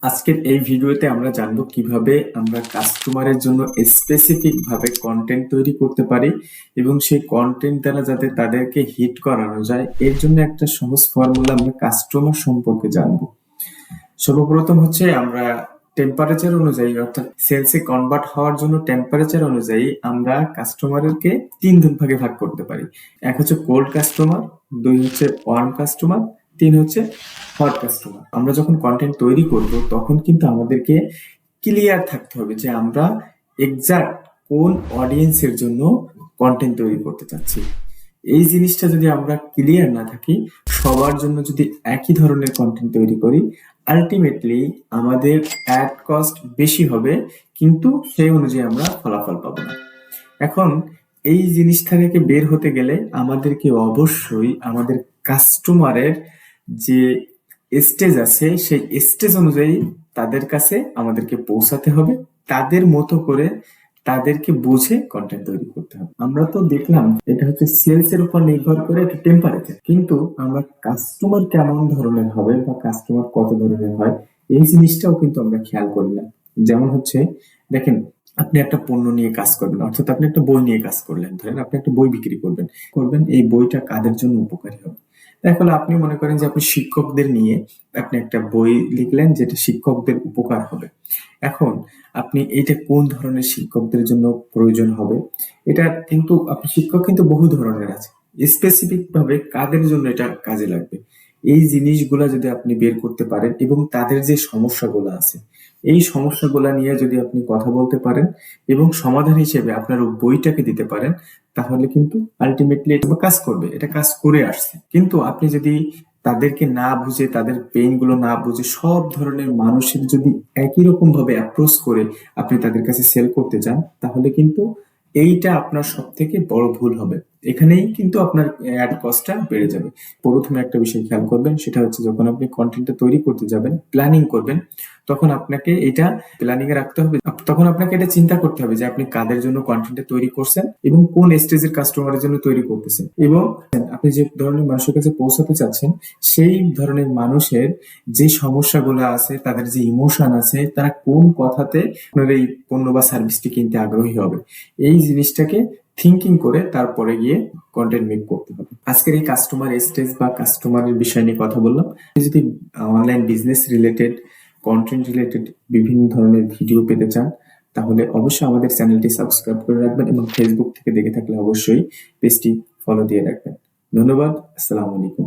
আজকের এই ভিডিওতে আমরা জানবো কিভাবে আমরা কাস্টমারের জন্য স্পেসিফিক ভাবে কন্টেন্ট তৈরি করতে পারি এবং সেই কন্টেন্ট দ্বারা যাতে তাদেরকে হিট করানো যায় এর জন্য একটা সহজ ফর্মুলা আমরা কাস্টমার সম্পর্কে জানবো। সর্বপ্রথম হচ্ছে আমরা টেম্পারেচার অনুযায়ী অর্থাৎ সেলসে কনভার্ট হওয়ার জন্য টেম্পারেচার অনুযায়ী আমরা কাস্টমারকে তিন ভাগে ভাগ করতে পারি। এক হচ্ছে কোল্ড কাস্টমার, দুই হচ্ছে ওয়ার্ম কাস্টমার, তিন হচ্ছে হট কাস্টমার। আমরা যখন কন্টেন্ট তৈরি করব তখন কিন্তু আমাদেরকে ক্লিয়ার থাকতে হবে যে আমরা এক্সাক্ট কোন অডিয়েন্সের জন্য কন্টেন্ট তৈরি করতে চাচ্ছি। এই জিনিসটা যদি আমরা ক্লিয়ার না থাকি, সবার জন্য যদি একই ধরনের কন্টেন্ট তৈরি করি, আলটিমেটলি আমাদের অ্যাড কস্ট বেশি হবে, কিন্তু সেই অনুযায়ী আমরা ফলাফল পাবো না। এখন এই জিনিসটা থেকে বের হতে গেলে আমাদেরকে অবশ্যই আমাদের কাস্টমারের যে স্টেজ আছে সেই স্টেজ অনুযায়ী তাদের কাছে আমাদেরকে পৌঁছাতে হবে, তাদের মতো করে তাদেরকে বুঝে কন্টেন্ট তৈরি করতে হবে। আমরা তো দেখলাম এটা হচ্ছে সেলস এর উপর নির্ভর করে একটা টেম্পারেচার, কিন্তু আমরা কাস্টমার কেমন ধরনের হবে বা কাস্টমার কত ধরনের হয় এই জিনিসটাও কিন্তু আমরা খেয়াল করি না। যেমন হচ্ছে দেখেন, আপনি একটা পণ্য নিয়ে কাজ করবেন, অর্থাৎ আপনি একটা বই নিয়ে কাজ করলেন, ধরেন আপনি একটা বই বিক্রি করবেন এই বইটা কাদের জন্য উপকারী হবে। এখন আপনি মনে করেন যে আপনি শিক্ষকদের নিয়ে আপনি একটা বই লিখলেন যেটা শিক্ষকদের উপকার হবে। এখন আপনি এটা কোন ধরনের শিক্ষকদের জন্য প্রয়োজন হবে, এটা কিন্তু আপনি শিক্ষক কিন্তু বহু ধরনের আছে, স্পেসিফিক ভাবে কাদের জন্য এটা কাজে লাগবে এই জিনিসগুলা যদি আপনি বের করতে পারেন এবং তাদের যে সমস্যাগুলো আছে এই সমস্যাগুলা নিয়ে যদি আপনি কথা বলতে পারেন এবং সমাধান হিসেবে আপনার ওই বইটাকে দিতে পারেন, তাহলে কিন্তু আলটিমেটলি এটা কাজ করবে, এটা কাজ করে আসছে। কিন্তু আপনি যদি তাদেরকে না বুঝে, তাদের পেইন গুলো না বুঝে, সব ধরনের মানুষের যদি একই রকম ভাবে অ্যাপ্রোচ করে আপনি তাদের কাছে সেল করতে চান, তাহলে কিন্তু এইটা আপনার সব থেকে বড় ভুল হবে। এখানেই কিন্তু আপনার অ্যাড কস্টটা বেড়ে যাবে। প্রথমে একটা বিষয় খেয়াল করবেন, সেটা হচ্ছে যখন আপনি কন্টেন্টটা তৈরি করতে যাবেন, প্ল্যানিং করবেন, তখন আপনাকে এটা প্ল্যানিং এ রাখতে হবে। তখন আপনাকে এটা চিন্তা করতে হবে যে আপনি কাদের জন্য কন্টেন্টটা তৈরি করছেন এবং কোন স্টেজের কাস্টমারের জন্য তৈরি করতেছেন, এবং আপনি যে ধরনের মানুষের কাছে পৌঁছাতে চাচ্ছেন সেই ধরনের মানুষের যে সমস্যাগুলো আছে, তাদের যে ইমোশন আছে, তারা কোন কথাতে আপনার এই পণ্য বা সার্ভিসটি কিনতে আগ্রহী হবে, এই জিনিসটাকে থিঙ্কিং করে তারপরে গিয়ে কন্টেন্ট মেক করতে হবে। আজকের এই কাস্টমার স্টেজ বা কাস্টমারের বিষয় নিয়ে কথা বললাম। যদি online business related, content related বিভিন্ন ধরনের ভিডিও পেতে চান, তাহলে অবশ্যই আমাদের চ্যানেলটি সাবস্ক্রাইব করে রাখবেন এবং ফেসবুক থেকে দেখে থাকলে অবশ্যই পেজটি ফলো দিয়ে রাখবেন। ধন্যবাদ। আসসালামু আলাইকুম।